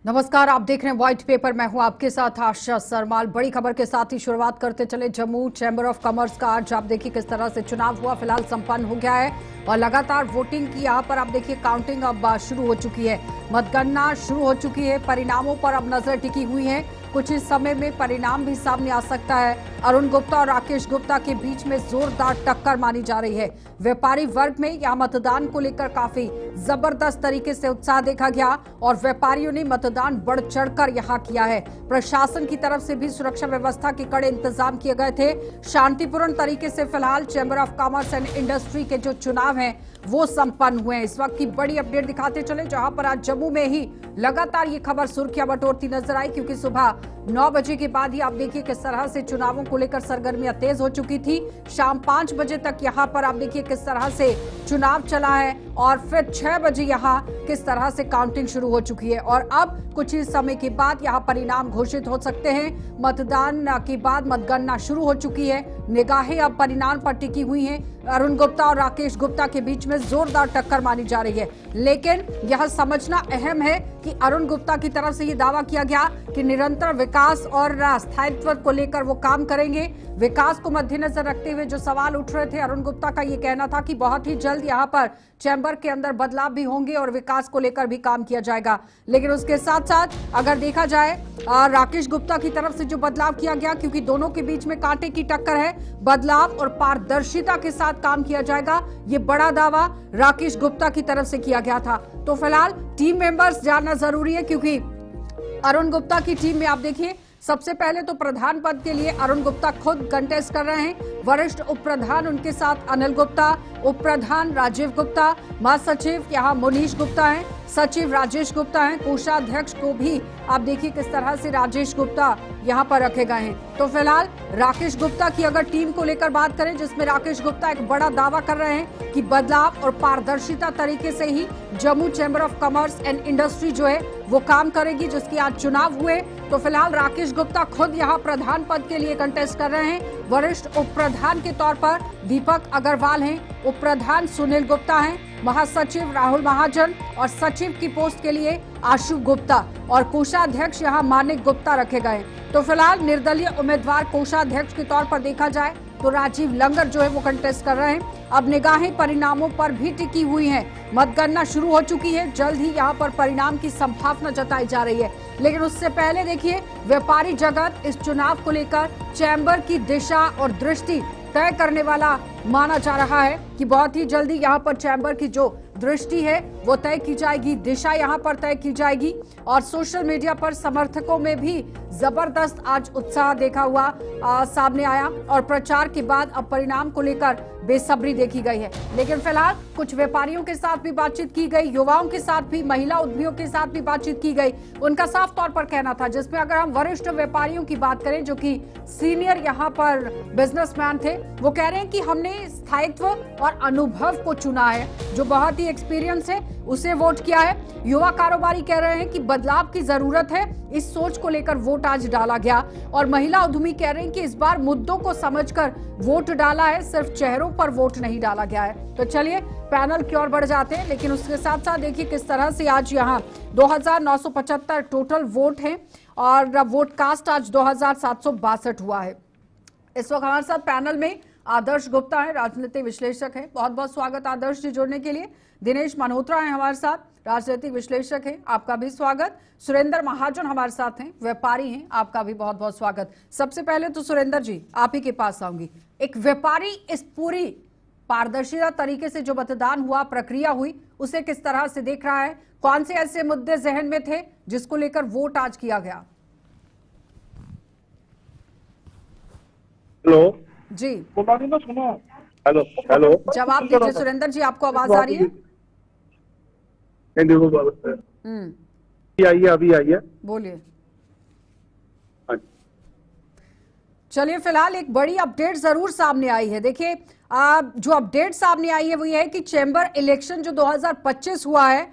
नमस्कार, आप देख रहे हैं व्हाइट पेपर। मैं हूं आपके साथ आशा सरमाल। बड़ी खबर के साथ ही शुरुआत करते चले। जम्मू चैंबर ऑफ कॉमर्स का आज आप देखिए किस तरह से चुनाव हुआ, फिलहाल संपन्न हो गया है और लगातार वोटिंग की यहां पर आप देखिए काउंटिंग अब शुरू हो चुकी है, मतगणना शुरू हो चुकी है। परिणामों पर अब नजर टिकी हुई है। कुछ ही समय में परिणाम भी सामने आ सकता है। अरुण गुप्ता और राकेश गुप्ता के बीच में जोरदार टक्कर मानी जा रही है। व्यापारी वर्ग में यहां मतदान को लेकर काफी जबरदस्त तरीके से उत्साह देखा गया और व्यापारियों ने मतदान बढ़ चढ़कर यहां किया है। प्रशासन की तरफ से भी सुरक्षा व्यवस्था के कड़े इंतजाम किए गए थे। शांतिपूर्ण तरीके से फिलहाल chamber of commerce and industry के जो चुनाव हैं वो संपन्न हुए हैं। इस वक्त की बड़ी अपडेट दिखाते चले, जहां पर आज जम्मू में ही लगातार ये खबर सुर्खियां बटोरती नजर आई, क्योंकि सुबह 9 बजे के बाद ही आप देखिए किस तरह से चुनावों को लेकर सरगर्मियां तेज हो चुकी थी। शाम 5 बजे तक यहां पर आप देखिए किस तरह से चुनाव चला है और फिर 6 बजे यहां किस तरह से काउंटिंग शुरू हो चुकी है और अब कुछ ही समय के बाद यहां परिणाम घोषित हो सकते हैं। मतदान के बाद मतगणना शुरू हो चुकी है। निगाहें अब परिणाम पर टिकी हुई हैं। अरुण गुप्ता और राकेश गुप्ता के बीच में जोरदार टक्कर मानी जा रही है, लेकिन यह समझना अहम है कि अरुण गुप्ता की तरफ से यह दावा किया गया कि निरंतर विकास और स्थायित्व को लेकर वो काम करेंगे। विकास को मद्देनजर रखते हुए जो सवाल उठ रहे थे, अरुण गुप्ता का ये कहना था कि बहुत ही जल्द यहाँ पर चैंबर के अंदर बदलाव भी होंगे और विकास को लेकर भी काम किया जाएगा। लेकिन उसके साथ साथ अगर देखा जाए राकेश गुप्ता की तरफ से जो बदलाव किया गया, क्योंकि दोनों के बीच में कांटे की टक्कर है, बदलाव और पारदर्शिता के साथ काम किया जाएगा, ये बड़ा दावा राकेश गुप्ता की तरफ से किया गया था। तो फिलहाल टीम मेंबर्स जानना जरूरी है, क्योंकि अरुण गुप्ता की टीम में आप देखिए सबसे पहले तो प्रधान पद के लिए अरुण गुप्ता खुद कंटेस्ट कर रहे हैं। वरिष्ठ उप प्रधान उनके साथ अनिल गुप्ता, उप प्रधान राजीव गुप्ता, महासचिव यहाँ मुनीश गुप्ता हैं, सचिव राजेश गुप्ता हैं, कोषाध्यक्ष को भी आप देखिए किस तरह से राजेश गुप्ता यहाँ पर रखे गए हैं। तो फिलहाल राकेश गुप्ता की अगर टीम को लेकर बात करें, जिसमें राकेश गुप्ता एक बड़ा दावा कर रहे हैं कि बदलाव और पारदर्शिता तरीके से ही Jammu chamber of commerce and industry जो है वो काम करेगी, जिसकी आज चुनाव हुए। तो फिलहाल राकेश गुप्ता खुद यहाँ प्रधान पद के लिए कंटेस्ट कर रहे हैं। वरिष्ठ उप प्रधान के तौर पर दीपक अग्रवाल हैं, उप प्रधान सुनील गुप्ता हैं, महासचिव राहुल महाजन और सचिव की पोस्ट के लिए आशु गुप्ता और कोषाध्यक्ष यहाँ मानिक गुप्ता रखे गए। तो फिलहाल निर्दलीय उम्मीदवार कोषाध्यक्ष के तौर पर देखा जाए तो राजीव लंगर जो है वो कंटेस्ट कर रहे हैं। अब निगाहें परिणामों पर भी टिकी हुई हैं। मतगणना शुरू हो चुकी है, जल्द ही यहाँ पर परिणाम की संभावना जताई जा रही है। लेकिन उससे पहले देखिए व्यापारी जगत इस चुनाव को लेकर चैंबर की दिशा और दृष्टि तय करने वाला माना जा रहा है कि बहुत ही जल्दी यहाँ पर चैंबर की जो दृष्टि है वो तय की जाएगी, दिशा यहाँ पर तय की जाएगी। और सोशल मीडिया पर समर्थकों में भी जबरदस्त आज उत्साह देखा हुआ सामने आया और प्रचार के बाद अब परिणाम को लेकर बेसब्री देखी गई है। लेकिन फिलहाल कुछ व्यापारियों के साथ भी बातचीत की गई, युवाओं के साथ भी, महिला उद्यमियों के साथ भी बातचीत की गई। उनका साफ तौर पर कहना था, जिसमें अगर हम वरिष्ठ व्यापारियों की बात करें जो कि सीनियर यहाँ पर बिजनेसमैन थे, वो कह रहे हैं कि हमने स्थायित्व और अनुभव को चुना है, जो बहुत ही एक्सपीरियंस है उसे वोट किया है। युवा कारोबारी कह रहे हैं कि बदलाव की जरूरत है, इस सोच को लेकर वोट आज डाला गया। और महिला उद्यमी कह रहे हैं कि इस बार मुद्दों को समझकर वोट डाला है, सिर्फ चेहरों पर वोट नहीं डाला गया है। तो चलिए पैनल की ओर बढ़ जाते हैं, लेकिन उसके साथ साथ देखिए किस तरह से आज यहाँ 2975 टोटल वोट हैं और वोट कास्ट आज 2762 हुआ है। इस वक्त हमारे साथ पैनल में आदर्श गुप्ता है, राजनीतिक विश्लेषक है। बहुत बहुत स्वागत आदर्श जी जुड़ने के लिए। दिनेश मल्होत्रा है हमारे साथ, राजनीतिक विश्लेषक है, आपका भी स्वागत। सुरेंद्र महाजन हमारे साथ हैं, व्यापारी हैं, आपका भी बहुत बहुत स्वागत। सबसे पहले तो सुरेंद्र जी आप ही के पास आऊंगी। एक व्यापारी इस पूरी पारदर्शिता तरीके से जो मतदान हुआ, प्रक्रिया हुई, उसे किस तरह से देख रहा है? कौन से ऐसे मुद्दे जहन में थे जिसको लेकर वोट आज किया गया? हेलो जी सुनो। हेलो हेलो, जवाब दीजिए सुरेंद्र जी, आपको आवाज आ रही है? अभी आई है, बोलिए। चलिए फिलहाल एक बड़ी अपडेट जरूर सामने आई है। देखिए जो अपडेट सामने आई है वो ये है कि चैंबर इलेक्शन जो 2025 हुआ है,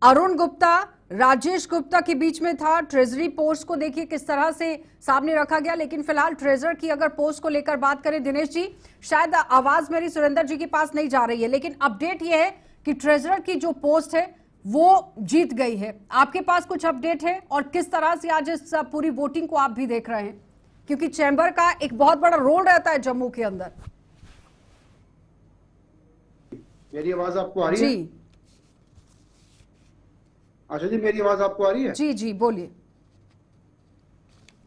अरुण गुप्ता राजेश गुप्ता के बीच में था। ट्रेजरी पोस्ट को देखिए किस तरह से सामने रखा गया। लेकिन फिलहाल ट्रेजर की अगर पोस्ट को लेकर बात करें दिनेश जी, शायद आवाज मेरी सुरेंद्र जी के पास नहीं जा रही है, लेकिन अपडेट यह है कि ट्रेजरर की जो पोस्ट है वो जीत गई है। आपके पास कुछ अपडेट है और किस तरह से आज इस पूरी वोटिंग को आप भी देख रहे हैं, क्योंकि चैम्बर का एक बहुत बड़ा रोल रहता है जम्मू के अंदर। मेरी आवाज आपको आ रही जी है? आशा जी, मेरी आवाज आपको आ रही है? जी जी बोलिए।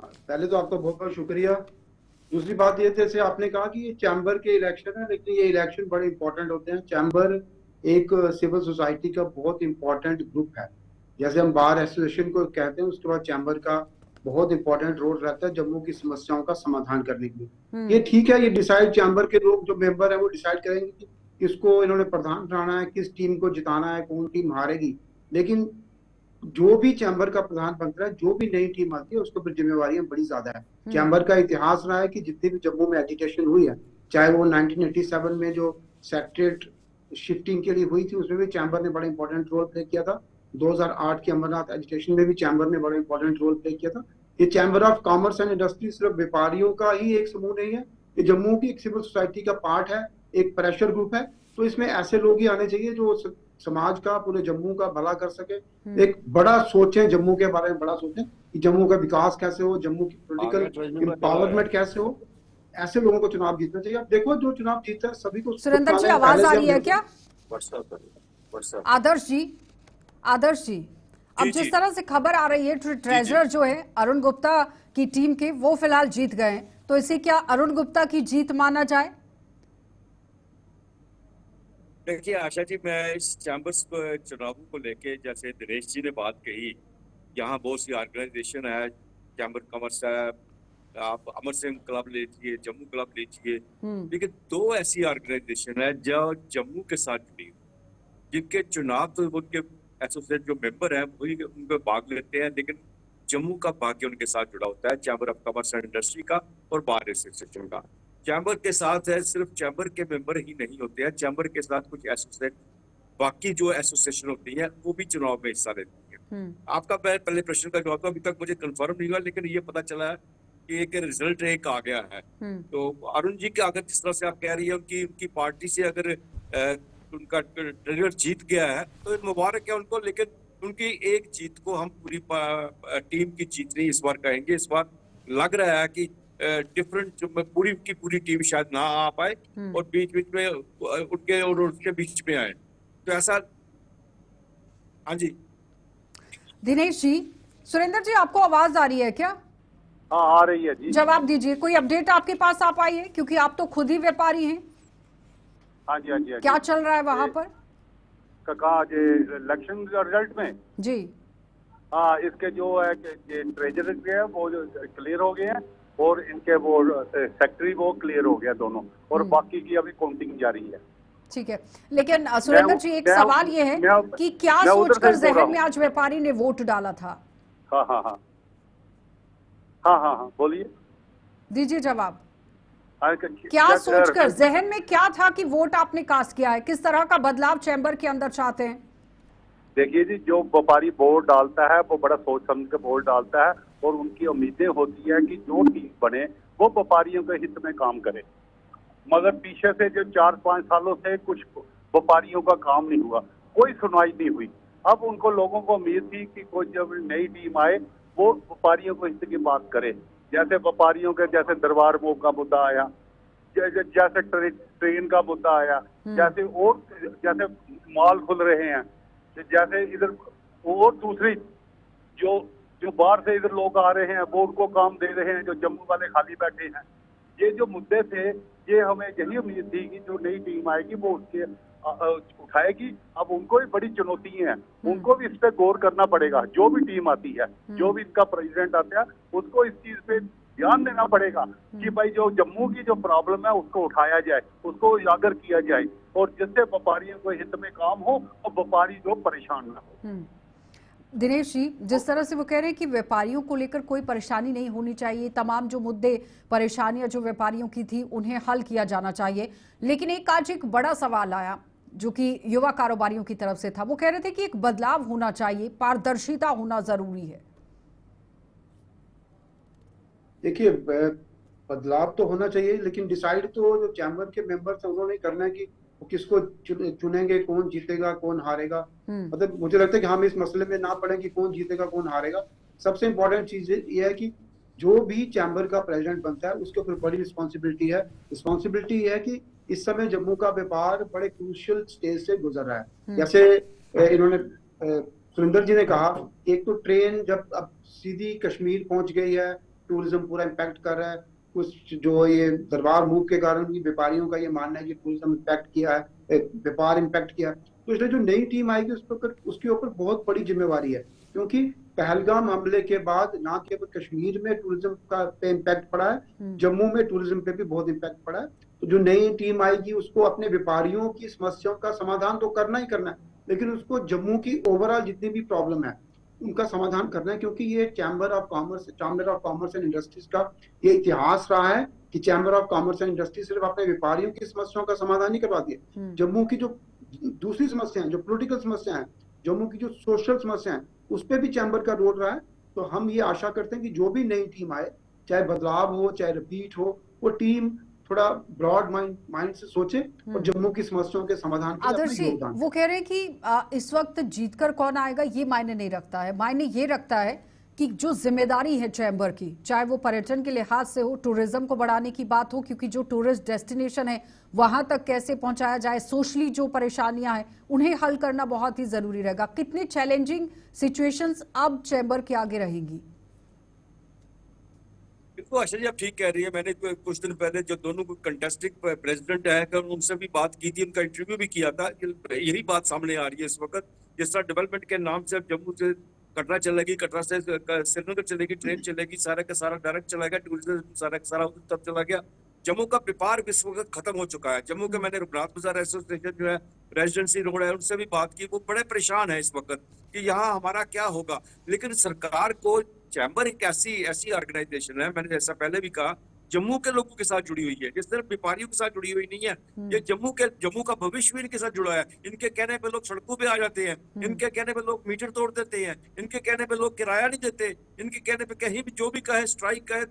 पहले तो आपका बहुत बहुत शुक्रिया। दूसरी बात ये जैसे आपने कहा कि ये चैम्बर के इलेक्शन है, लेकिन ये इलेक्शन बड़े इंपॉर्टेंट होते हैं। चैम्बर एक सिविल सोसाइटी का बहुत इंपॉर्टेंट ग्रुप है। जैसे हम बार एसोसिएशन को कहते हैं, उसके बाद चैम्बर का बहुत इंपॉर्टेंट रोल रहता है जम्मू की समस्याओं का समाधान करने के लिए। ये ठीक है, ये डिसाइड चैम्बर के लोग जो मेंबर है वो डिसाइड करेंगे कि किसको इन्होंने प्रधान बनाना है, किस टीम को जिताना है, कौन टीम हारेगी। लेकिन जो भी चैम्बर का प्रधान बनता है, जो भी नई टीम आती है, उसके ऊपर जिम्मेवारियां बड़ी ज्यादा है। चैम्बर का इतिहास रहा है कि जितनी भी जम्मू में एजिटेशन हुई है, चाहे वो 1987 में जो सेक्रेटरीट शिफ्टिंग के लिए हुई थी, उसमें भी चैम्बर ने बड़ा इंपॉर्टेंट रोल प्ले किया था। 2008 के अमरनाथ एजिटेशन में भी चैम्बर ने बड़ा इंपॉर्टेंट रोल प्ले किया था। ये chamber of commerce and industry सिर्फ व्यापारियों का ही एक समूह नहीं है, ये जम्मू की एक सिविल सोसाइटी का पार्ट है, एक प्रेशर ग्रुप है। तो इसमें ऐसे लोग ही आने चाहिए जो समाज का, पूरे जम्मू का भला कर सके। एक बड़ा सोचें, जम्मू के बारे में बड़ा सोचें कि जम्मू का विकास कैसे हो, जम्मू की पॉलिटिकल एम्पावरमेंट कैसे हो। ऐसे लोगों को चुनाव जीतना चाहिए। आप देखो, जो चुनाव जीतता है सभी को सुरेंद्र जी, आवाज आ रही है क्या? आदर्श जी, आदर्श जी, अब जिस तरह से खबर आ रही है, ट्रेजरर जो है अरुण गुप्ता की टीम के, वो फिलहाल जीत गए हैं, तो इसे क्या अरुण गुप्ता की जीत माना जाए? देखिए आशा जी, मैं इस चैम्बर्स चुनावों को लेके, जैसे दिनेश जी ने बात कही, यहाँ बहुत सी ऑर्गेनाइजेशन है, चैम्बर कॉमर्स है, आप अमर सिंह क्लब लीजिए, जम्मू क्लब लीजिए, लेकिन दो ऐसी ऑर्गेनाइजेशन है जो जम्मू के साथ जुड़ी, जिनके चुनाव तो उनके एसोसिएट जो मेंबर हैं वही उनमें भाग लेते हैं, लेकिन जम्मू का भाग्य उनके साथ जुड़ा होता है, chamber of commerce and industry का और बार एसोसिएशन का। चैम्बर के साथ है, सिर्फ चैम्बर के मेंबर ही नहीं होते हैं, चैम्बर के साथ कुछ एसोसिएट, बाकी जो एसोसिएशन होती है वो भी चुनाव में हिस्सा लेती है। आपका पहले प्रश्न का जवाब, अभी तक मुझे कंफर्म नहीं हुआ, लेकिन ये पता चला है कि एक रिजल्ट एक आ गया है। तो अरुण जी के, अगर जिस तरह से आप कह रही है उनकी पार्टी से अगर उनका रिजल्ट जीत गया है तो मुबारक है उनको, लेकिन उनकी एक जीत को हम पूरी टीम की जीत नहीं इस बार कहेंगे। इस बार लग रहा है कि डिफरेंट जो पूरी की पूरी टीम शायद ना आ पाए और बीच बीच में उनके और उसके बीच में आए, तो ऐसा। हाँ जी दिनेश जी, सुरेंद्र जी, आपको आवाज आ रही है क्या? हाँ, आ रही है जी। जवाब दीजिए, कोई अपडेट आपके पास आ पाई है, क्योंकि आप तो खुद ही व्यापारी हैं। हाँ जी, हाँ जी, हाँ क्या जी। चल रहा है वहां पर? कहा इलेक्शन रिजल्ट में जी, हाँ, इसके जो है ट्रेजर है वो जो क्लियर हो गए हैं, और इनके वो सेक्रेटरी वो क्लियर हो गया दोनों, और बाकी की अभी काउंटिंग जारी है। ठीक है, लेकिन सुरेंद्र जी, एक सवाल ये है कि क्या सोचकर जहन में आज व्यापारी ने वोट डाला था? हाँ हाँ हाँ हाँ हाँ हाँ, बोलिए, दीजिए जवाब। हाँ, क्या सोचकर, जहन में क्या था कि वोट आपने कास्ट किया है? किस तरह का बदलाव चैम्बर के अंदर चाहते हैं? देखिए जी, जो व्यापारी वोट डालता है वो बड़ा सोच समझ के वोट डालता है, और उनकी उम्मीदें होती है कि जो टीम बने वो व्यापारियों के हित में काम करे। मगर पीछे से जो 4-5 सालों से कुछ व्यापारियों का काम नहीं हुआ, कोई सुनवाई नहीं हुई। अब उनको, लोगों को उम्मीद थी कि कोई जब नई टीम आए वो व्यापारियों को हित की बात करे। जैसे व्यापारियों के, जैसे दरबार मोह का मुद्दा आया, जैसे ट्रेन का मुद्दा आया, जैसे और जैसे मॉल खुल रहे हैं, जैसे इधर और दूसरी जो जो बाहर से इधर लोग आ रहे हैं वो उनको काम दे रहे हैं, जो जम्मू वाले खाली बैठे हैं। ये जो मुद्दे थे, ये हमें यही उम्मीद थी कि जो नई टीम आएगी वो उसके उठाएगी। अब उनको भी बड़ी चुनौती है, उनको भी इस पे गौर करना पड़ेगा। जो भी टीम आती है, जो भी इसका प्रेसिडेंट आता है, उसको इस चीज पे ध्यान देना पड़ेगा कि भाई जो जम्मू की जो प्रॉब्लम है उसको उठाया जाए, उसको उजागर किया जाए, और जिससे व्यापारियों को हित में काम हो और व्यापारी जो परेशान ना हो। दिनेश जी, जिस तरह से वो कह रहे हैं कि व्यापारियों को लेकर कोई परेशानी नहीं होनी चाहिए, तमाम जो मुद्दे परेशानियां जो व्यापारियों की थी उन्हें हल किया जाना चाहिए, लेकिन आज एक बड़ा सवाल आया जो कि युवा कारोबारियों की तरफ से था। वो कह रहे थे कि एक बदलाव होना चाहिए, पारदर्शिता होना जरूरी है। देखिए, बदलाव तो होना चाहिए, लेकिन डिसाइड तो जो चैम्बर के मेंबर्स हैं उन्होंने करना है कि वो किसको चुनेंगे, कौन जीतेगा कौन हारेगा। मतलब मुझे लगता है कि हम इस मसले में ना पड़े कि कौन जीतेगा कौन हारेगा। सबसे इंपॉर्टेंट चीज ये है कि जो भी चैम्बर का प्रेसिडेंट बनता है उसके ऊपर बड़ी रिस्पॉन्सिबिलिटी है। रिस्पॉन्सिबिलिटी है कि इस समय जम्मू का व्यापार बड़े क्रूशियल स्टेज से गुजर रहा है। जैसे इन्होंने सुरेंद्र जी ने कहा, एक तो ट्रेन जब अब सीधी कश्मीर पहुंच गई है, टूरिज्म पूरा इम्पैक्ट कर रहा है। कुछ जो ये दरबार मूव के कारण भी व्यापारियों का ये मानना है कि टूरिज्म इम्पैक्ट किया है, व्यापार इम्पैक्ट किया है। तो इसलिए जो नई टीम आएगी उसके ऊपर बहुत बड़ी जिम्मेवारी है, क्योंकि पहलगाम हमले के बाद ना केवल कश्मीर में टूरिज्म का पे इम्पैक्ट पड़ा है, जम्मू में टूरिज्म पे भी बहुत इम्पैक्ट पड़ा है। तो जो नई टीम आएगी उसको अपने व्यापारियों की समस्याओं का समाधान तो करना ही करना है, लेकिन उसको जम्मू की ओवरऑल जितनी भी प्रॉब्लम है उनका समाधान करना है। क्योंकि ये chamber of commerce and industries का ये इतिहास रहा है कि chamber of commerce and industry सिर्फ अपने व्यापारियों की समस्याओं का समाधान नहीं करवाती है, जम्मू की जो दूसरी समस्या है, जो पॉलिटिकल समस्या है, जम्मू की जो सोशल समस्या है, उस पर भी चैम्बर का रोल रहा है। तो हम ये आशा करते हैं कि जो भी नई टीम आए, चाहे बदलाव हो चाहे रिपीट हो, वो टीम थोड़ा ब्रॉड माइंड से सोचे और जम्मू की समस्याओं के समाधान के लिए आदर्श अपना जी, योगदान वो कह रहे हैं कि इस वक्त जीतकर कौन आएगा ये मायने नहीं रखता है। मायने ये रखता है कि जो जिम्मेदारी है चैम्बर की, चाहे वो पर्यटन के लिहाज से हो, टूरिज्म को बढ़ाने की बात हो, क्योंकि जो टूरिस्ट डेस्टिनेशन है वहां तक कैसे पहुंचाया जाए, सोशली जो परेशानियां हैं उन्हें हल करना बहुत ही जरूरी रहेगा। कितनी चैलेंजिंग सिचुएशंस अब चैम्बर के आगे रहेंगी? बिल्कुल आशा जी, आप ठीक कह रही है। मैंने कुछ दिन पहले जो दोनों कंटेस्टिंग प्रेसिडेंट है उनसे भी बात की थी, उनका इंटरव्यू भी किया था। यही बात सामने आ रही है इस वक्त। जिस तरह डेवलपमेंट के नाम से जम्मू से कटरा चलेगी, कटरा से श्रीनगर चलेगी, ट्रेन चलेगी, सारा का सारा डायरेक्ट चलेगा, टूरिज्म सारा का सारा तब चला गया। जम्मू का व्यापार इस वक्त खत्म हो चुका है। जम्मू के मैंने रघुनाथ बाजार एसोसिएशन जो है, रेजिडेंसी रोड है, उनसे भी बात की। वो बड़े परेशान है इस वक्त कि यहाँ हमारा क्या होगा। लेकिन सरकार को, चैम्बर एक ऐसी ऑर्गेनाइजेशन है, मैंने जैसा पहले भी कहा, जम्मू के लोगों के साथ जुड़ी हुई है, जिस तरह व्यापारियों के साथ जुड़ी हुई नहीं है। ये जम्मू का भविष्य भी इनके साथ जुड़ा है। इनके कहने पे लोग सड़कों पे आ जाते हैं, इनके कहने पे लोग मीटर तोड़ देते हैं, इनके कहने पे लोग किराया नहीं देते, इनके कहने पे कहीं भी जो भी कहे, स्ट्राइक कहे,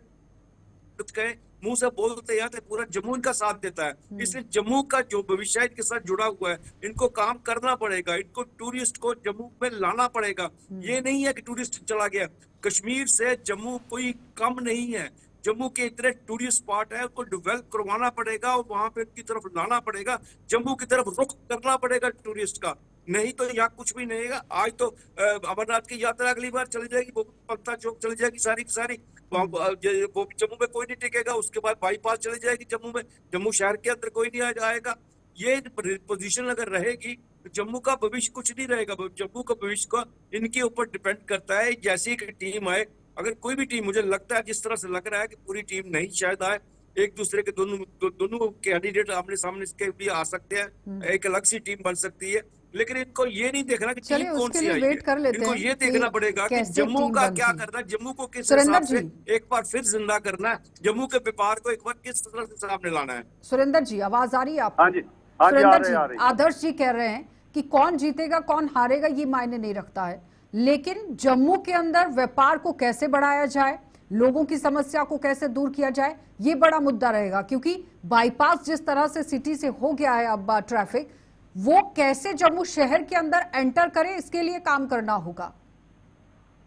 कहे, मुंह से बोलते हैं तो पूरा जम्मू इनका साथ देता है। इसलिए जम्मू का जो भविष्य इनके साथ जुड़ा हुआ है, इनको काम करना पड़ेगा, इनको टूरिस्ट को जम्मू में लाना पड़ेगा। ये नहीं है कि टूरिस्ट चला गया, कश्मीर से जम्मू कोई कम नहीं है। जम्मू के इतने टूरिस्ट स्पॉट है, उनको डेवलप करवाना पड़ेगा और वहां पे उनकी तरफ लाना पड़ेगा, जम्मू की तरफ रुख करना पड़ेगा टूरिस्ट का। नहीं तो यहाँ कुछ भी नहीं है। आज तो अमरनाथ की यात्रा अगली बार चली जाएगी, वो पत्ता चौक चली जाएगी सारी की सारी, वो जम्मू में कोई नहीं टिकेगा। उसके बाद बाईपास चली जाएगी जम्मू में, जम्मू शहर के अंदर कोई नहीं आ जाएगा। ये पोजीशन अगर रहेगी तो जम्मू का भविष्य कुछ नहीं रहेगा। जम्मू का भविष्य का इनके ऊपर डिपेंड करता है। जैसी एक टीम आए, अगर कोई भी टीम, मुझे लगता है जिस तरह से लग रहा है कि पूरी टीम नहीं शायद आए, एक दूसरे के दोनों कैंडिडेट आमने सामने इसके भी आ सकते हैं, एक अलग सी टीम बन सकती है। लेकिन इनको ये नहीं देखना कि टीम कौन सी आई है, इनको ये देखना पड़ेगा कि जम्मू का क्या करना है, जम्मू को किस हिसाब से एक बार फिर जिंदा करना है, जम्मू के व्यापार को एक बार किस तरह से सामने लाना है। सुरेंद्र जी, आवाज आ रही है आपको? हाँ जी, हाँ जी, सुरेंद्र जी, आ रही। आदर्श जी कह रहे हैं कि कौन जीतेगा कौन हारेगा ये मायने नहीं रखता है, लेकिन जम्मू के अंदर व्यापार को कैसे बढ़ाया जाए, लोगों की समस्या को कैसे दूर किया जाए, ये बड़ा मुद्दा रहेगा। क्योंकि बाईपास जिस तरह से सिटी से हो गया है अब ट्रैफिक, वो कैसे जम्मू शहर के अंदर एंटर करे, इसके लिए काम करना होगा।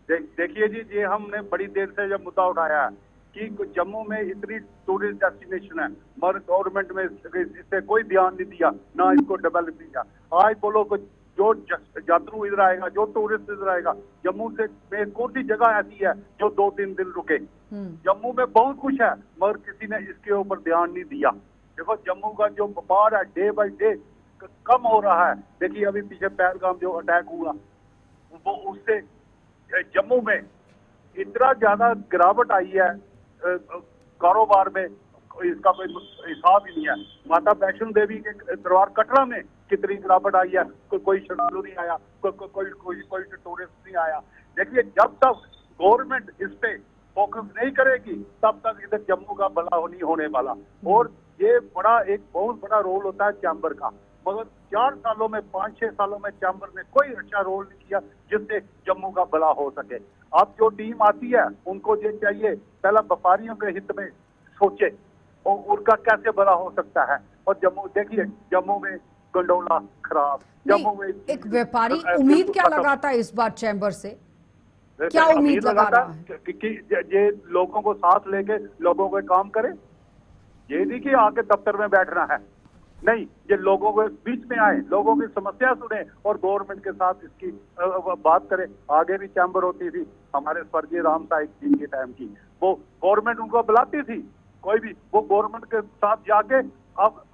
देखिए जी, ये हमने बड़ी देर से जब मुद्दा उठाया है कि जम्मू में इतनी टूरिस्ट डेस्टिनेशन है, मगर गवर्नमेंट में इससे कोई ध्यान नहीं दिया, ना इसको डेवलप किया। आज बोलो कि जो यात्रु इधर आएगा, जो टूरिस्ट इधर आएगा, जम्मू से में कौन सी जगह ऐसी है जो 2-3 दिन रुके? जम्मू में बहुत कुछ है, मगर किसी ने इसके ऊपर ध्यान नहीं दिया। देखो जम्मू का जो व्यापार है डे बाई डे कम हो रहा है। देखिए अभी पीछे पहलगाम जो अटैक हुआ, वो उससे जम्मू में इतना ज्यादा गिरावट आई है कारोबार में, इसका कोई हिसाब ही नहीं है। माता वैष्णो देवी के दरबार कटरा में कितनी गिरावट आई है, कोई श्रद्धालु नहीं आया, कोई टूरिस्ट नहीं आया। देखिए जब तक गवर्नमेंट इस पे फोकस नहीं करेगी तब तक इधर जम्मू का भला नहीं होने वाला। और ये एक बहुत बड़ा रोल होता है चैम्बर का, मगर 4 सालों में 5-6 सालों में चैम्बर ने कोई अच्छा रोल नहीं किया जिससे जम्मू का भला हो सके। अब जो टीम आती है उनको ये चाहिए पहला व्यापारियों के हित में सोचे, और उनका कैसे भला हो सकता है। और जम्मू देखिए, जम्मू में गंडोला खराब, जम्मू में एक व्यापारी बिल्कुल उम्मीद क्या खत्म। लगाता है इस बार चैम्बर से, क्या उम्मीद लगा लगाता रहा है? कि ये लोगों को साथ लेके लोगों को काम करे। ये नहीं कि आके दफ्तर में बैठना है, नहीं, ये लोगों के बीच में आए, लोगों की समस्या सुने और गवर्नमेंट के साथ इसकी बात करे। आगे भी चैम्बर होती थी हमारे स्वर्गीय राम साहिब जी के टाइम की, वो गवर्नमेंट उनको बुलाती थी, कोई भी वो गवर्नमेंट के साथ जाके अब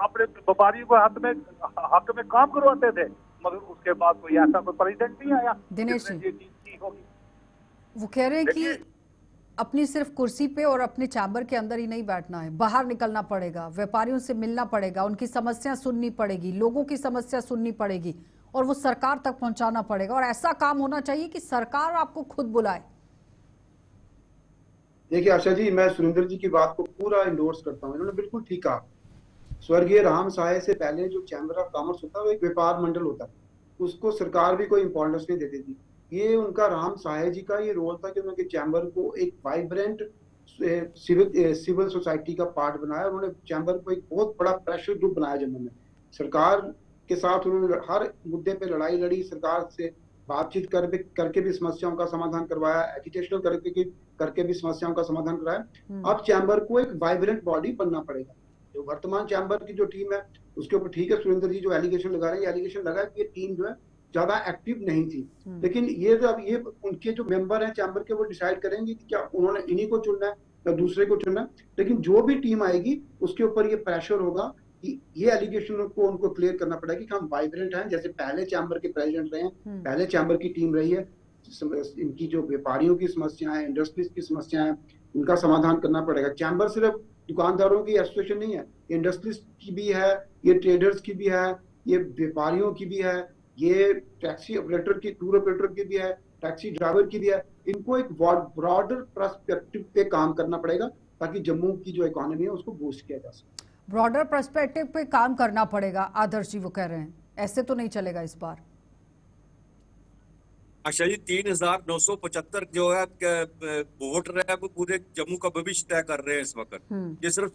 अपने व्यापारियों को हक में काम करवाते थे, मगर उसके बाद कोई ऐसा कोई प्रेसिडेंट नहीं आया दिनेश जिसने जी, ये चीज की होगी। वो कह रहे हैं कि देखिए, अपनी सिर्फ कुर्सी पे और अपने चैम्बर के अंदर ही नहीं बैठना है, बाहर निकलना पड़ेगा, व्यापारियों से मिलना पड़ेगा, उनकी समस्या सुननी पड़ेगी, लोगों की समस्या सुननी पड़ेगी और वो सरकार तक पहुंचाना पड़ेगा। और ऐसा काम होना चाहिए कि सरकार आपको खुद बुलाए। देखिए आशा जी, मैं सुरेंद्र जी की बात को पूरा इंडोर्स करता हूँ, इन्होंने बिल्कुल ठीक कहा। स्वर्गीय राम सहाय से पहले जो चैम्बर ऑफ कॉमर्स होता है वो एक व्यापार मंडल होता है, उसको सरकार भी कोई इंपॉर्टेंस नहीं देती थी। ये उनका राम सहाय जी का ये रोल था कि उन्होंने चैम्बर को एक वाइब्रेंट सिविल सोसाइटी का पार्ट बनाया। उन्होंने चैम्बर को एक बहुत बड़ा प्रेशर ग्रुप बनाया जम्मू में। सरकार के साथ उन्होंने हर मुद्दे पे लड़ाई लड़ी, सरकार से बातचीत करके भी समस्याओं का समाधान करवाया, एजुकेशनल करके भी समस्याओं का समाधान कराया। अब चैम्बर को एक वाइब्रेंट बॉडी बनना पड़ेगा। जो वर्तमान चैम्बर की जो टीम है उसके ऊपर ठीक है सुरेंद्र जी जो एलिगेशन लगा रहे हैं, एलिगेशन लगा कि ये टीम जो है ज्यादा एक्टिव नहीं थी, लेकिन ये जो अब ये उनके जो मेंबर हैं चैम्बर के वो डिसाइड करेंगे कि क्या उन्होंने इन्हीं को चुनना है या दूसरे को चुनना है। लेकिन जो भी टीम आएगी उसके ऊपर ये प्रेशर होगा कि ये एलिगेशन को उनको क्लियर करना पड़ेगा कि हम वाइब्रेंट हैं, जैसे पहले चैम्बर के प्रेसिडेंट रहे हैं, पहले चैम्बर की टीम रही है। इनकी जो व्यापारियों की समस्याएं, इंडस्ट्रीज की समस्याएं, उनका समाधान करना पड़ेगा। चैम्बर सिर्फ दुकानदारों की एसोसिएशन नहीं है, इंडस्ट्रीज की भी है, ये ट्रेडर्स की भी है, ये व्यापारियों की भी है, ये टैक्सी ऑपरेटर की, टूर ऑपरेटर की भी है, टैक्सी ड्राइवर की भी है। इनको एक ब्रॉडर पर्सपेक्टिव पे काम करना पड़ेगा ताकि जम्मू की जो इकोनॉमी है उसको बूस्ट किया जा सके। ब्रॉडर पर्सपेक्टिव पे काम करना पड़ेगा, आदर्श जी वो कह रहे हैं, ऐसे तो नहीं चलेगा इस बार। अच्छा जी, 3975 जो है वोटर है वो पूरे जम्मू का भविष्य तय कर रहे हैं इस वक्त। ये सिर्फ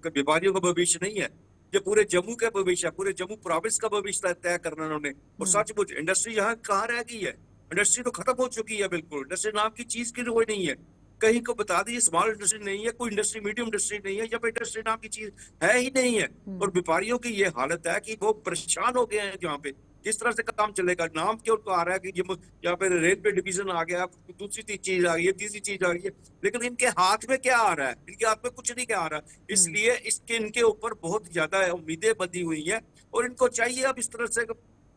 व्यापारियों का भविष्य नहीं है, ये पूरे जम्मू का भविष्य है, पूरे जम्मू प्रोविंस का भविष्य तय करना उन्होंने। और सचमुच इंडस्ट्री यहाँ कहाँ रह गई है? इंडस्ट्री तो खत्म हो चुकी है बिल्कुल। इंडस्ट्री नाम की चीज की कोई नहीं है। कहीं को बता दीजिए स्मॉल इंडस्ट्री नहीं है, कोई इंडस्ट्री मीडियम इंडस्ट्री नहीं है, जब इंडस्ट्री नाम की चीज है ही नहीं है। और व्यापारियों की ये हालत है कि वो परेशान हो गए हैं। यहाँ पे किस तरह से काम चलेगा? नाम क्यों उनको आ रहा है कि यहाँ पे रेलवे डिवीजन आ गया, दूसरी चीज आ गई है, तीसरी चीज आ गई है, लेकिन इनके हाथ में क्या आ रहा है? इनके हाथ में कुछ नहीं क्या आ रहा है। इसलिए इनके ऊपर बहुत ज्यादा उम्मीदें बंधी हुई है और इनको चाहिए अब इस तरह से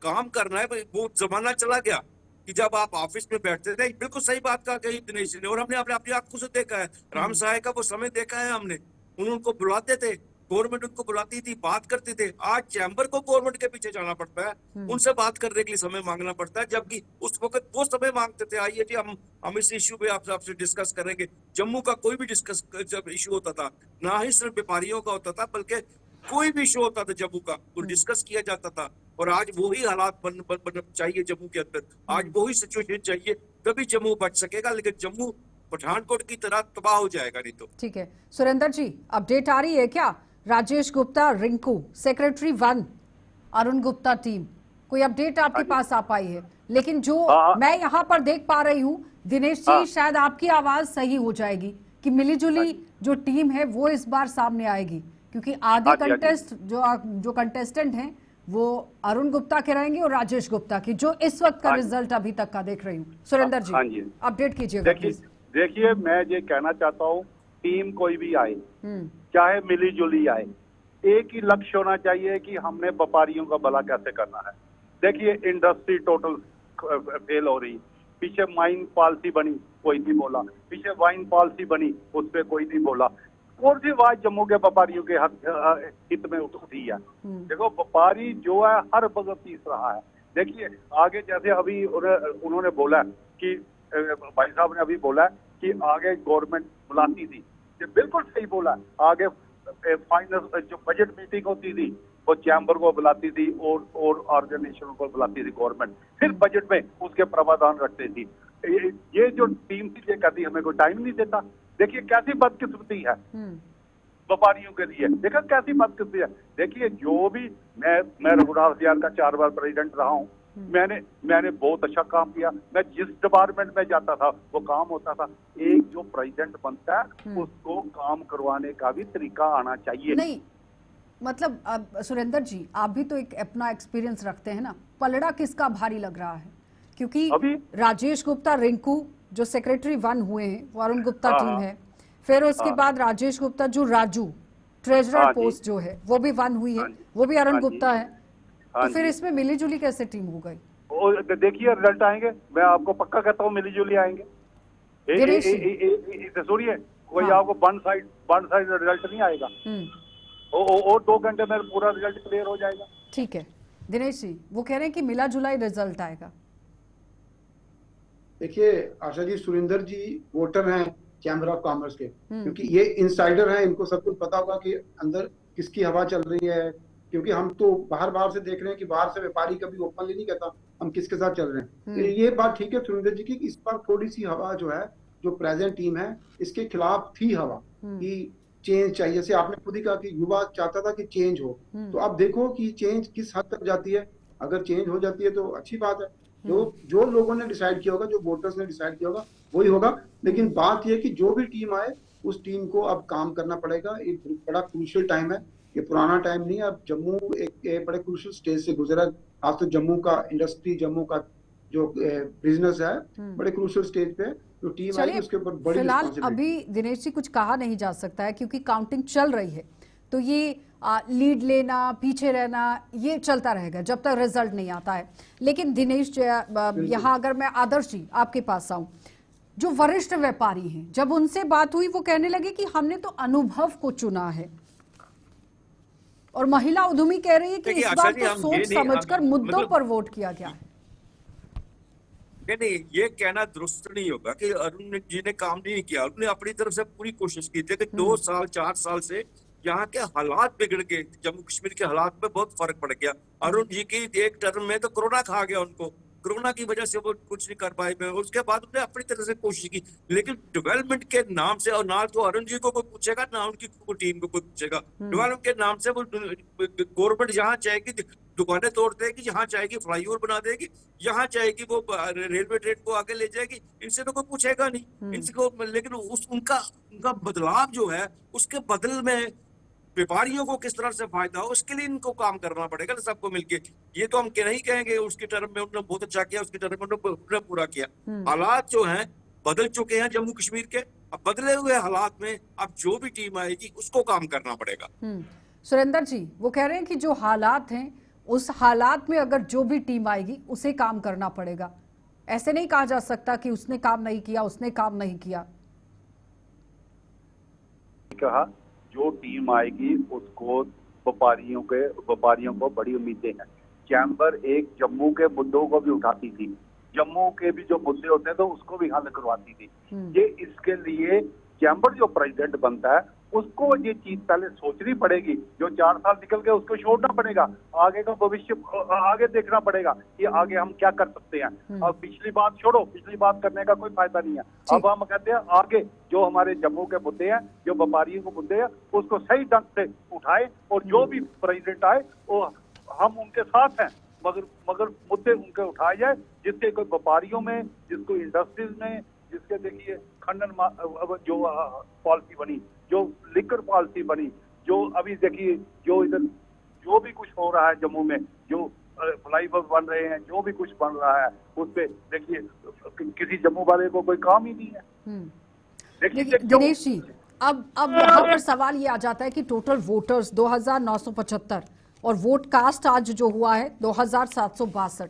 काम करना है। वो जमाना चला गया कि जब आप ऑफिस में बैठते थे। बिल्कुल सही बात कही दिनेश ने, और हमने अपनी आंखों से देखा है। राम सहाय का वो समय देखा है हमने। उनको बुलाते थे, गवर्नमेंट उनको बुलाती थी, बात करते थे। आज चैम्बर को गवर्नमेंट के पीछे जाना पड़ता है, उनसे बात करने के लिए समय मांगना पड़ता है, जबकि उस वक्त वो समय मांगते थे आइए जी हम इस इश्यू पे आपसे डिस्कस करेंगे। जम्मू का कोई भी डिस्कस जब इश्यू होता था, ना ही सिर्फ व्यापारियों का होता था बल्कि कोई भी इश्यू होता था जम्मू का तो डिस्कस किया जाता था। और आज वही हालात बन चाहिए जम्मू के अंदर। आज वही सिचुएशन चाहिए, तभी जम्मू बच सकेगा। लेकिन जम्मू पठानकोट की तरह तबाह हो जाएगा नहीं तो। ठीक है सुरेंद्र जी, अपडेट आ रही है क्या? राजेश गुप्ता, रिंकू, सेक्रेटरी 1, अरुण गुप्ता टीम, कोई अपडेट आपके पास आ पाई है? लेकिन जो मैं यहाँ पर देख पा रही हूँ दिनेश जी, शायद आपकी आवाज सही हो जाएगी कि मिलीजुली जो टीम है वो इस बार सामने आएगी, क्योंकि आधे कंटेस्ट जो कंटेस्टेंट हैं वो अरुण गुप्ता के रहेंगे और राजेश गुप्ता की, जो इस वक्त का रिजल्ट अभी तक का देख रही हूँ। सुरेंद्र जी अपडेट कीजिएगा। देखिए मैं ये कहना चाहता हूँ, टीम कोई भी आए, चाहे मिली जुली आए, एक ही लक्ष्य होना चाहिए कि हमने व्यापारियों का भला कैसे करना है। देखिए इंडस्ट्री टोटल फेल हो रही, पीछे माइन पॉलिसी बनी कोई नहीं बोला, पीछे वाइन पॉलिसी बनी उस पर कोई नहीं बोला। कौन सी आवाज जम्मू के व्यापारियों के हित में उठी है? देखो व्यापारी जो है हर वक्त तीस रहा है। देखिए आगे जैसे अभी उन्होंने बोला कि भाई साहब ने अभी बोला कि आगे गवर्नमेंट बुलाती थी, ये बिल्कुल सही बोला। आगे फाइनल जो बजट मीटिंग होती थी वो चैम्बर को बुलाती थी और ऑर्गेनाइजेशन को बुलाती थी गवर्नमेंट, फिर बजट में उसके प्रावधान रखती थी। ये जो टीम थी ये कहती हमें कोई टाइम नहीं देता। देखिए कैसी बदकिस्मती है व्यापारियों के लिए। देखा कैसी बदकिस्मती है। देखिए जो भी मैं रघुनाथ यार का 4 बार प्रेसिडेंट रहा हूँ। मैंने बहुत अच्छा काम किया। मैं जिस डिपार्टमेंट में जाता था वो काम होता था। एक जो प्रेसिडेंट बनता है उसको काम करवाने का भी तरीका आना चाहिए। नहीं मतलब अब सुरेंद्र जी आप भी तो एक अपना एक्सपीरियंस रखते हैं ना, पलड़ा किसका भारी लग रहा है? क्योंकि अभी राजेश गुप्ता रिंकू जो सेक्रेटरी 1 हुए हैं वो अरुण गुप्ता हाँ, टीम हाँ, है, फिर उसके हाँ, बाद राजेश गुप्ता जो राजू ट्रेजरर हाँ जी, पोस्ट जो है वो भी 1 हुई है, हाँ जी, वो भी अरुण हाँ जी, गुप्ता है। हाँ तो फिर जी। इसमें मिली जुली कैसे टीम हो गई? देखिए रिजल्ट आएंगे। मैं आपको पक्का कहता हूँ मिली जुली आएंगे। दिनेश जी। सुनिए कोई हाँ। आपको वन साइड रिजल्ट नहीं आएगा। और 2 घंटे में पूरा रिजल्ट क्लियर हो जाएगा। ठीक है दिनेश जी, वो कह रहे हैं कि मिला जुला रिजल्ट आएगा। देखिए आशा जी, सुरेंद्र जी वोटर हैं चैम्बर ऑफ कॉमर्स के, क्योंकि ये इनसाइडर हैं, इनको सब कुछ पता होगा कि अंदर किसकी हवा चल रही है। क्योंकि हम तो बाहर से देख रहे हैं कि बाहर से व्यापारी कभी ओपनली नहीं कहता हम किसके साथ चल रहे हैं। तो ये बात ठीक है सुरेंद्र जी की, इस बार थोड़ी सी हवा जो है, जो प्रेजेंट टीम है इसके खिलाफ थी हवा कि चेंज चाहिए। जैसे आपने खुद ही कहा कि युवा चाहता था कि चेंज हो, तो अब देखो कि चेंज किस हद तक जाती है। अगर चेंज हो जाती है तो अच्छी बात है। जो लोगों ने डिसाइड किया होगा, जो वोटर्स ने डिसाइड किया होगा वही होगा। लेकिन बात यह है कि जो भी टीम आए उस टीम को अब काम करना पड़ेगा। एक बड़ा क्रूशियल टाइम है, ये पुराना टाइम नहीं है। अब जम्मू एक बड़े क्रूशियल स्टेज से गुजरा। आज तो जम्मू का इंडस्ट्री, जम्मू का जो बिजनेस है बड़े क्रूशियल स्टेज पे। जो टीम आएगी उसके ऊपर बड़ी फिलहाल रिस्पॉन्सिबिलिटी। अभी दिनेश जी कुछ कहा नहीं जा सकता है क्योंकि काउंटिंग चल रही है, तो ये लीड लेना पीछे रहना ये चलता रहेगा जब तक रिजल्ट नहीं आता है। लेकिन दिनेश यहाँ अगर मैं आदर्श जी आपके पास आऊं, जो वरिष्ठ व्यापारी हैं जब उनसे बात हुई वो कहने लगे कि हमने तो अनुभव को चुना है, और महिला उद्यमी कह रही है कि इस बार तो सोच समझकर मुद्दों पर वोट किया गया है। नहीं ये कहना दुरुस्त नहीं होगा कि अरुण जी ने काम नहीं किया। उन्होंने अपनी तरफ से पूरी कोशिश की थी कि 2 साल 4 साल से यहाँ के हालात बिगड़ गए, जम्मू कश्मीर के हालात में बहुत फर्क पड़ गया। अरुण जी की एक टर्म में तो कोरोना खा गया उनको, कोरोना की वजह से वो कुछ नहीं कर पाए। उसके बाद उन्होंने अपनी तरह से कोशिश की, लेकिन डेवलपमेंट के नाम से, और ना तो अरुण जी को कोई पूछेगा ना उनकी टीम को कोई पूछेगा। डेवलपमेंट के नाम से वो गवर्नमेंट जहाँ चाहेगी दुकानें तोड़ देगी, जहाँ चाहेगी फ्लाईओवर बना देगी, यहाँ चाहेगी वो रेलवे ट्रेन को आगे ले जाएगी। इनसे तो कोई पूछेगा नहीं इनसे को। लेकिन उनका बदलाव जो है उसके बदल में व्यापारियों को किस तरह से फायदा हो उसके लिए इनको काम करना पड़ेगा ना सबको मिलके। ये तो हम नहीं कहेंगे उसकी टर्म में उन्होंने बहुत अच्छा किया, उसकी टर्म में उन्होंने पूरा किया। हालात जो हैं बदल चुके हैं जम्मू कश्मीर के। अब बदले हुए हालात में अब जो भी टीम आएगी उसको काम करना पड़ेगा। सुरेंद्र जी वो कह रहे हैं कि जो हालात हैं उस हालात में अगर जो भी टीम आएगी उसे काम करना पड़ेगा। ऐसे नहीं कहा जा सकता कि उसने काम नहीं किया, उसने काम नहीं किया। कहा जो टीम आएगी उसको व्यापारियों को बड़ी उम्मीदें हैं। चैम्बर एक जम्मू के मुद्दों को भी उठाती थी, जम्मू के भी जो मुद्दे होते हैं तो उसको भी हल करवाती थी। ये इसके लिए चैम्बर जो प्रेसिडेंट बनता है उसको ये चीज पहले सोचनी पड़ेगी। जो 4 साल निकल गए उसको छोड़ना पड़ेगा, आगे का भविष्य आगे देखना पड़ेगा कि आगे हम क्या कर सकते हैं। अब पिछली बात छोड़ो, पिछली बात करने का कोई फायदा नहीं है। अब हम कहते हैं आगे जो हमारे जम्मू के मुद्दे हैं, जो व्यापारियों के मुद्दे हैं, उसको सही ढंग से उठाए और जो भी प्रेसिडेंट आए वो हम उनके साथ हैं। मगर मुद्दे उनके उठाए जाए जिससे कोई व्यापारियों में, जिसको इंडस्ट्रीज में, जिसके देखिए खनन जो पॉलिसी बनी, जो लिकर पॉलिसी बनी, जो अभी देखिए जो इधर जो भी कुछ हो रहा है जम्मू में, जो फ्लाईओवर बन रहे हैं, जो भी कुछ बन रहा है उस पे देखिए किसी जम्मू वाले को कोई काम ही नहीं है। देखिए दिनेश जी अब यहाँ पर सवाल ये आ जाता है कि टोटल वोटर्स 2975 और वोट कास्ट आज जो हुआ है 2762।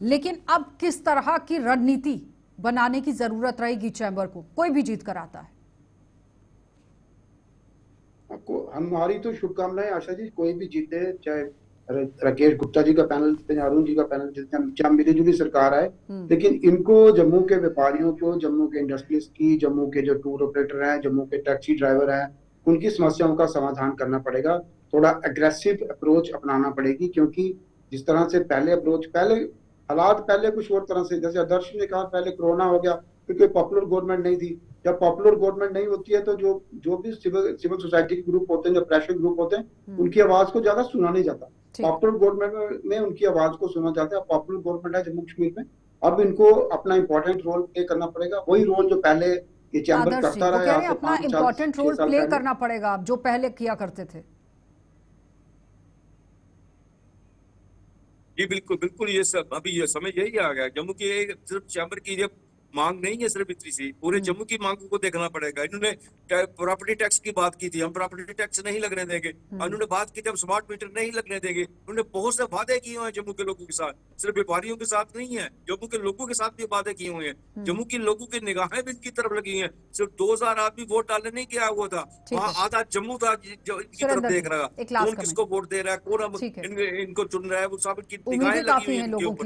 लेकिन अब किस तरह की रणनीति बनाने की जरूरत रहेगी चैम्बर को? कोई भी जीत कर आता है। हमारी तो शुभकामनाएं आशा जी, कोई भी जीते, चाहे राकेश गुप्ता जी का पैनल जीते, अरुण जी का पैनल जीते, चाहे मिली जुली सरकार आए। लेकिन इनको जम्मू के व्यापारियों को, जम्मू के इंडस्ट्रियलिस्ट की, जम्मू के जो टूर ऑपरेटर हैं, जम्मू के टैक्सी ड्राइवर हैं, उनकी समस्याओं का समाधान करना पड़ेगा। थोड़ा अग्रेसिव अप्रोच अपनाना पड़ेगी, क्योंकि जिस तरह से हालात पहले कुछ और तरह से, जैसे आदर्श ने कहा पहले कोरोना हो गया क्योंकि पॉपुलर गवर्नमेंट नहीं थी। जब पॉपुलर गवर्नमेंट नहीं होती है तो जो भी सिविल सोसाइटी के ग्रुप होते हैं, जो प्रेशर ग्रुप होते हैं, उनकी आवाज को ज्यादा सुना नहीं जाता। पॉपुलर गवर्नमेंट में उनकी आवाज को सुना जाता है। पॉपुलर गवर्नमेंट है जम्मू कश्मीर में, अब इनको अपना इंपॉर्टेंट रोल प्ले करना पड़ेगा, वही रोल जो पहले ये चैम्बर आदर्श जी, करता वो रहा कह है रहे हैं अपना इम्पोर्टेंट रोल प्ले करना पड़ेगा जो पहले किया करते थे। जी बिल्कुल बिल्कुल, ये सब अभी ये समय यही आ गया। जम्मू की सिर्फ चैम्बर की ये मांग नहीं है सिर्फ इतनी सी, पूरे जम्मू की मांगों को देखना पड़ेगा। इन्होंने प्रॉपर्टी टैक्स की बात की थी, हम प्रॉपर्टी टैक्स नहीं लगने देंगे। उन्होंने बात की थी हम स्मार्ट मीटर नहीं लगने देंगे। उन्होंने बहुत से वादे किए हुए हैं जम्मू के लोगों के साथ, सिर्फ व्यापारियों के साथ नहीं है, जम्मू के लोगों के साथ भी वादे किए हुए हैं। जम्मू के लोगों की निगाहें भी इनकी तरफ लगी हैं। सिर्फ 2000 आदमी वोट डालने नहीं गया हुआ था, वहाँ आधा जम्मू था जो इनकी तरफ देख रहा है, कौन किसको वोट दे रहा है, कौन इनको चुन रहा है, वो सब इनकी निगाहें लगी हुई है इनके ऊपर।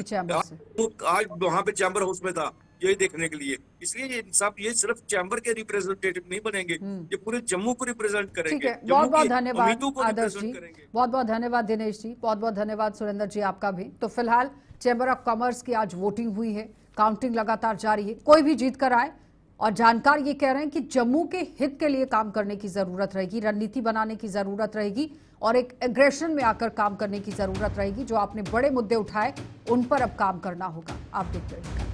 आज वहाँ पे चैम्बर हाउस में था यही देखने के लिए। इसलिए ये सब ये सिर्फ चैम्बर के रिप्रेजेंटेटिव नहीं बनेंगे, ये पूरे जम्मू को रिप्रेजेंट करेंगे। बहुत बहुत धन्यवाद आदर्श जी, करेंगे। बहुत बहुत धन्यवाद दिनेश जी, बहुत बहुत धन्यवाद सुरेंद्र जी आपका भी। तो फिलहाल चैम्बर ऑफ कॉमर्स की आज वोटिंग हुई है, काउंटिंग लगातार जारी है, कोई भी जीत कर आए। और जानकार ये कह रहे हैं कि जम्मू के हित के लिए काम करने की जरूरत रहेगी, रणनीति बनाने की जरूरत रहेगी और एक एग्रेशन में आकर काम करने की जरूरत रहेगी। जो आपने बड़े मुद्दे उठाए उन पर अब काम करना होगा। आप देखते रहिएगा।